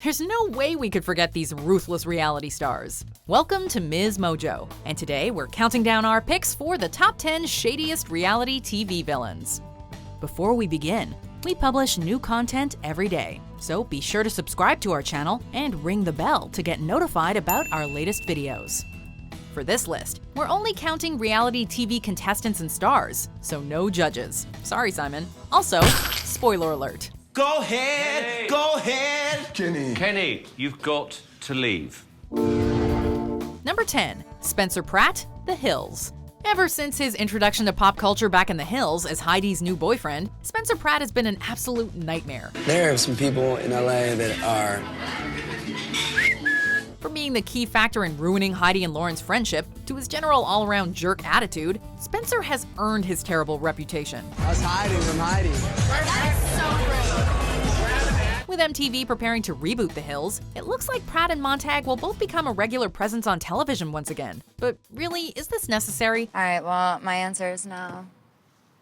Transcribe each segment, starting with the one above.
There's no way we could forget these ruthless reality stars. Welcome to MsMojo, and today we're counting down our picks for the top 10 shadiest reality TV villains. Before we begin, we publish new content every day, so be sure to subscribe to our channel and ring the bell to get notified about our latest videos. For this list, we're only counting reality TV contestants and stars, so no judges. Sorry, Simon. Also, spoiler alert. Go ahead, Kenny. Go ahead. Kenny, you've got to leave. Number 10, Spencer Pratt, The Hills. Ever since his introduction to pop culture back in The Hills as Heidi's new boyfriend, Spencer Pratt has been an absolute nightmare. There are some people in LA that are... From being the key factor in ruining Heidi and Lauren's friendship to his general all-around jerk attitude, Spencer has earned his terrible reputation. I was hiding from Heidi. That's so rude. With MTV preparing to reboot The Hills, it looks like Pratt and Montag will both become a regular presence on television once again. But really, is this necessary? All right, well, my answer is no.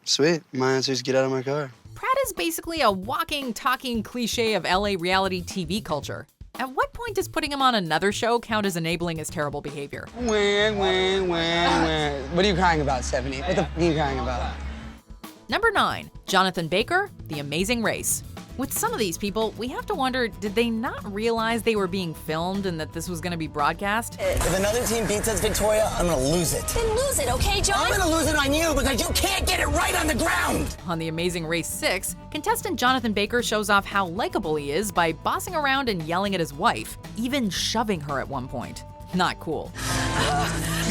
Sweet. My answer is get out of my car. Pratt is basically a walking, talking cliche of LA reality TV culture. At what point does putting him on another show count as enabling his terrible behavior? When. What are you crying about, Stephanie? What the f are you crying about? Number 9, Jonathan Baker, The Amazing Race. With some of these people, we have to wonder, did they not realize they were being filmed and that this was going to be broadcast? If another team beats us, Victoria, I'm gonna lose it. Then lose it, okay, John? I'm gonna lose it on you because you can't get it right on the ground. On The Amazing Race 6, contestant Jonathan Baker shows off how likable he is by bossing around and yelling at his wife, even shoving her at one point. Not cool.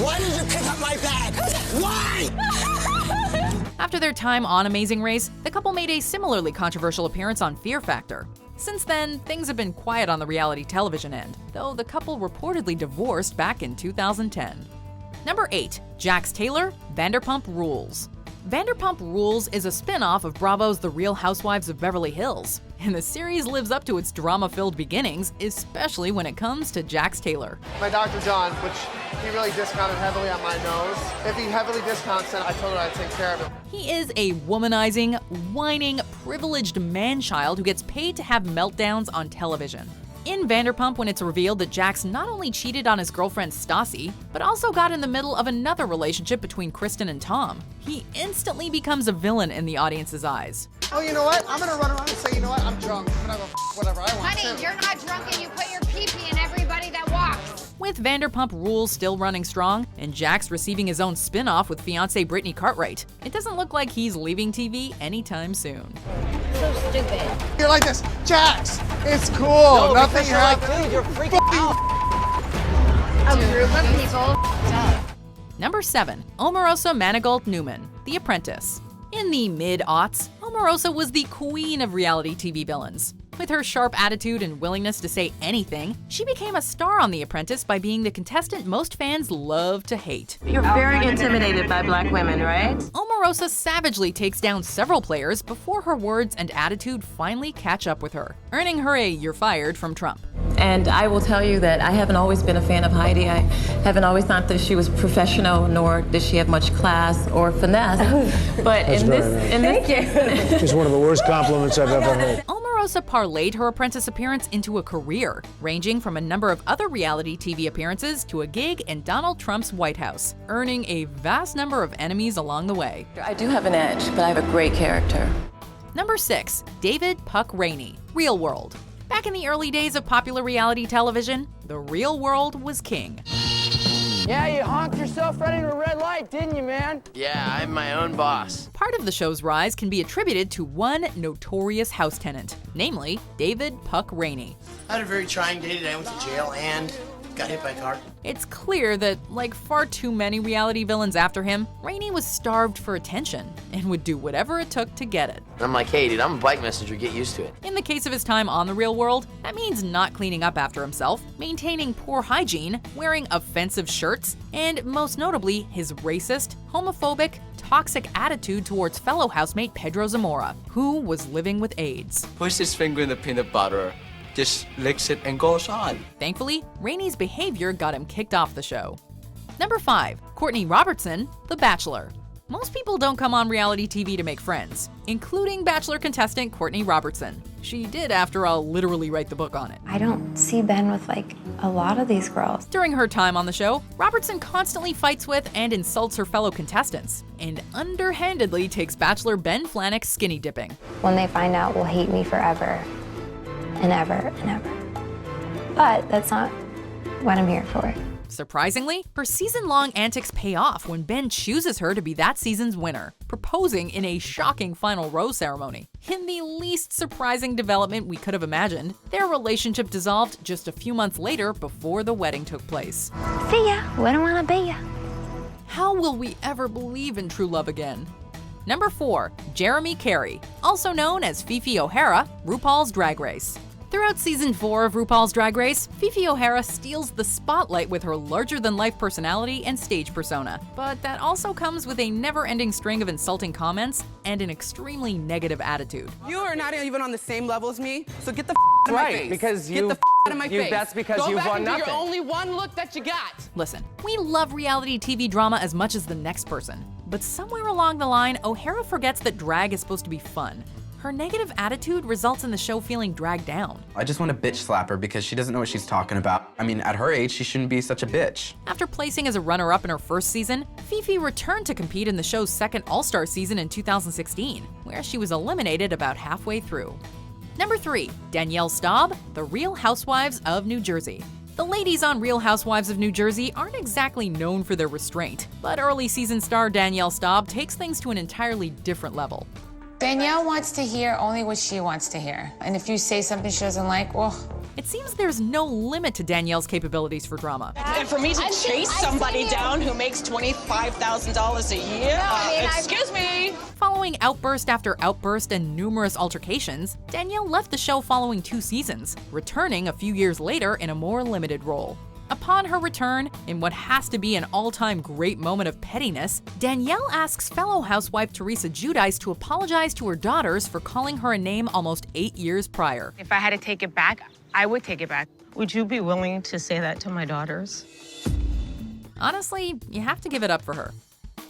Why did you pick up my bag? Why? After their time on Amazing Race, the couple made a similarly controversial appearance on Fear Factor. Since then, things have been quiet on the reality television end, though the couple reportedly divorced back in 2010. Number 8, Jax Taylor, Vanderpump Rules. Vanderpump Rules is a spin-off of Bravo's The Real Housewives of Beverly Hills, and the series lives up to its drama-filled beginnings, especially when it comes to Jax Taylor. My Dr. John, which he really discounted heavily on my nose. If he heavily discounts it, I told her I'd take care of it. He is a womanizing, whining, privileged man-child who gets paid to have meltdowns on television. In Vanderpump, when it's revealed that Jax not only cheated on his girlfriend Stassi, but also got in the middle of another relationship between Kristen and Tom, he instantly becomes a villain in the audience's eyes. Oh, you know what? I'm gonna run around and say, you know what? I'm drunk. I'm gonna go whatever I want Honey, to. you're not drunk and you put your pee-pee in everybody that walks. With Vanderpump Rules still running strong, and Jax receiving his own spin-off with fiancée Brittany Cartwright, it doesn't look like he's leaving TV anytime soon. So stupid. You're like this, Jax. It's cool. No, Nothing because you're like, happened. dude, you're freaking out. A group of people. Number 7, Omarosa Manigault Newman, The Apprentice. In the mid-aughts, Omarosa was the queen of reality TV villains. With her sharp attitude and willingness to say anything, she became a star on The Apprentice by being the contestant most fans love to hate. You're very intimidated by black women, right? Omarosa savagely takes down several players before her words and attitude finally catch up with her, earning her a "you're fired" from Trump. And I will tell you that I haven't always been a fan of Heidi. I haven't always thought that she was professional, nor did she have much class or finesse. But in this case, It's one of the worst compliments I've ever heard. Omarosa parlayed her Apprentice appearance into a career, ranging from a number of other reality TV appearances to a gig in Donald Trump's White House, earning a vast number of enemies along the way. I do have an edge, but I have a great character. Number 6, David Puck Rainey, Real World. Back in the early days of popular reality television, the real world was king. Yeah, you honked yourself right into a red light, didn't you, man? Yeah, I'm my own boss. Part of the show's rise can be attributed to one notorious house tenant, namely David Puck Rainey. I had a very trying day today. I went to jail and got hit by a car. It's clear that, like far too many reality villains after him, Rainey was starved for attention and would do whatever it took to get it. I'm like, hey, dude, I'm a bike messenger. Get used to it. In the case of his time on The Real World, that means not cleaning up after himself, maintaining poor hygiene, wearing offensive shirts, and most notably, his racist, homophobic, toxic attitude towards fellow housemate Pedro Zamora, who was living with AIDS. Puts his finger in the peanut butter, just licks it and goes on. Thankfully, Rainey's behavior got him kicked off the show. Number 5, Courtney Robertson, The Bachelor. Most people don't come on reality TV to make friends, including Bachelor contestant Courtney Robertson. She did, after all, literally write the book on it. I don't see Ben with, like, a lot of these girls. During her time on the show, Robertson constantly fights with and insults her fellow contestants, and underhandedly takes Bachelor Ben Flajnik skinny dipping. When they find out, will hate me forever and ever and ever. But that's not what I'm here for. Surprisingly, her season-long antics pay off when Ben chooses her to be that season's winner, proposing in a shocking final rose ceremony. In the least surprising development we could have imagined, their relationship dissolved just a few months later before the wedding took place. See ya, we don't wanna be ya. How will we ever believe in true love again? Number 4, Jaremi Carey, also known as Fifi O'Hara, RuPaul's Drag Race. Throughout season 4 of RuPaul's Drag Race, Fifi O'Hara steals the spotlight with her larger-than-life personality and stage persona. But that also comes with a never-ending string of insulting comments and an extremely negative attitude. You are not even on the same level as me, so get the out of my face. Because get the out of my face. That's because Go you've back won and do nothing. your only one look that you got. Listen, we love reality TV drama as much as the next person. But somewhere along the line, O'Hara forgets that drag is supposed to be fun. Her negative attitude results in the show feeling dragged down. I just want to bitch slap her because she doesn't know what she's talking about. I mean, at her age, she shouldn't be such a bitch. After placing as a runner-up in her first season, Fifi returned to compete in the show's second All-Star season in 2016, where she was eliminated about halfway through. Number 3, Danielle Staub, The Real Housewives of New Jersey. The ladies on Real Housewives of New Jersey aren't exactly known for their restraint, but early season star Danielle Staub takes things to an entirely different level. Danielle wants to hear only what she wants to hear. And if you say something she doesn't like, well... It seems there's no limit to Danielle's capabilities for drama. And for me to chase somebody down who makes $25,000 a year? Excuse me! Following outburst after outburst and numerous altercations, Danielle left the show following 2 seasons, returning a few years later in a more limited role. Upon her return, in what has to be an all-time great moment of pettiness, Danielle asks fellow housewife Teresa Giudice to apologize to her daughters for calling her a name almost 8 years prior. If I had to take it back, I would take it back. Would you be willing to say that to my daughters? Honestly, you have to give it up for her.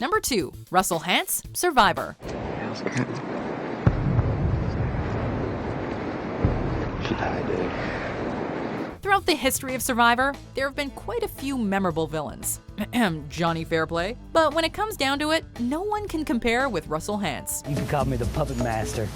Number 2, Russell Hantz, Survivor. She died, dude. Throughout the history of Survivor, there have been quite a few memorable villains. Johnny Fairplay. But when it comes down to it, no one can compare with Russell Hantz. You can call me the puppet master.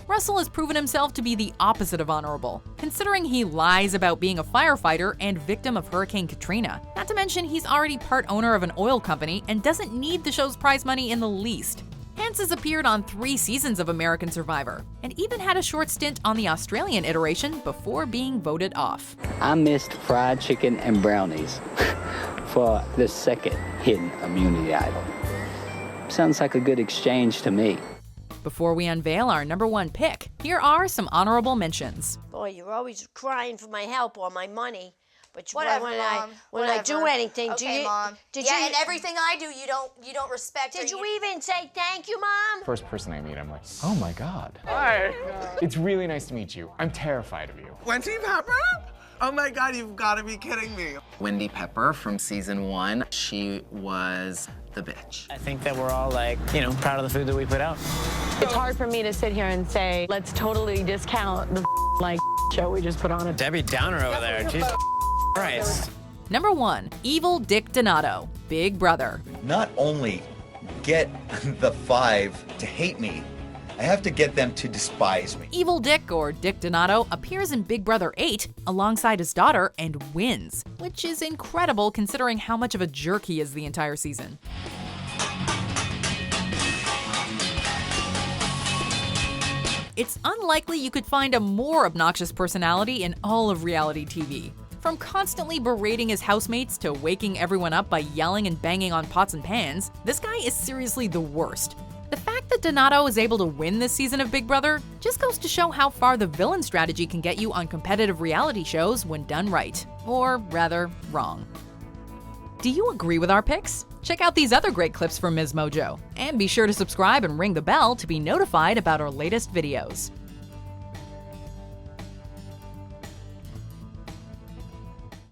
Russell has proven himself to be the opposite of honorable, considering he lies about being a firefighter and victim of Hurricane Katrina. Not to mention, he's already part owner of an oil company and doesn't need the show's prize money in the least. Hantz has appeared on 3 seasons of American Survivor, and even had a short stint on the Australian iteration before being voted off. I missed fried chicken and brownies for the second hidden immunity idol. Sounds like a good exchange to me. Before we unveil our number 1 pick, here are some honorable mentions. Boy, you're always crying for my help or my money. But Whatever, when Mom. I do anything, okay, Mom. And everything I do, you don't respect. Did you even say thank you, Mom? First person I meet, I'm like, oh my God. Hi. It's really nice to meet you. I'm terrified of you. Wendy Pepper? Oh my God, you've got to be kidding me. Wendy Pepper from season 1, she was the bitch. I think that we're all proud of the food that we put out. It's hard for me to sit here and say, let's totally discount the show we just put on. Debbie Downer over there, Jesus Christ. Number 1, Evil Dick Donato, Big Brother. Not only get the 5 to hate me, I have to get them to despise me. Evil Dick, or Dick Donato, appears in Big Brother 8 alongside his daughter and wins, which is incredible considering how much of a jerk he is the entire season. It's unlikely you could find a more obnoxious personality in all of reality TV. From constantly berating his housemates to waking everyone up by yelling and banging on pots and pans, this guy is seriously the worst. The fact that Donato is able to win this season of Big Brother just goes to show how far the villain strategy can get you on competitive reality shows when done right. Or rather, wrong. Do you agree with our picks? Check out these other great clips from MsMojo. And be sure to subscribe and ring the bell to be notified about our latest videos.